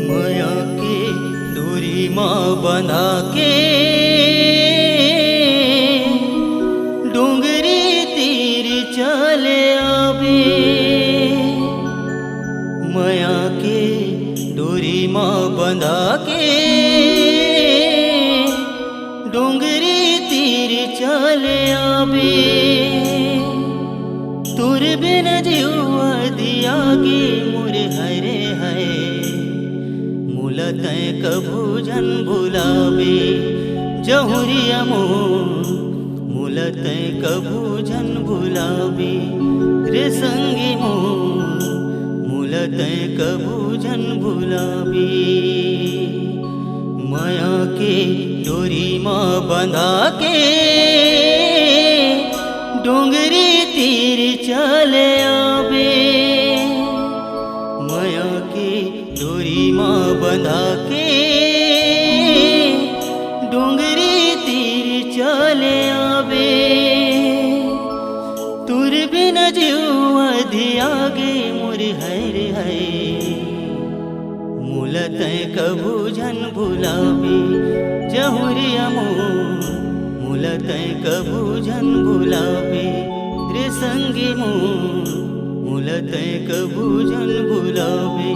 माया के डोरी माँ बंधा के डोंगरी तीर चले आवे। माया के डोरी माँ बंधा के डोंगरी तीर चले आवे। तुर बिन जीवा दिया गे मोरे हरे है मूला तय कभू जन भुलावे। जहुरिया मूला तय कभू जन भुलावे रे संगी मूला तय कभू जन भुलावे। माया के डोरी माँ बंधा के डोंगरी तीर चले आवे। माया के डोरी माँ बंधा के डोंगरी तीर चले आवे। तुर बिन जीवा दिया गे मोरे हरे है मूला तय कभू जन भुलावे। जहुरिया मूला तय कभू जन भुलावे रे संगी मूला तय कभू जन भुलावे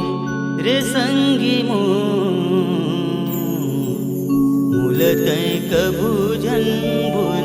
रे संगी मूला तय कभू जन भुलावे।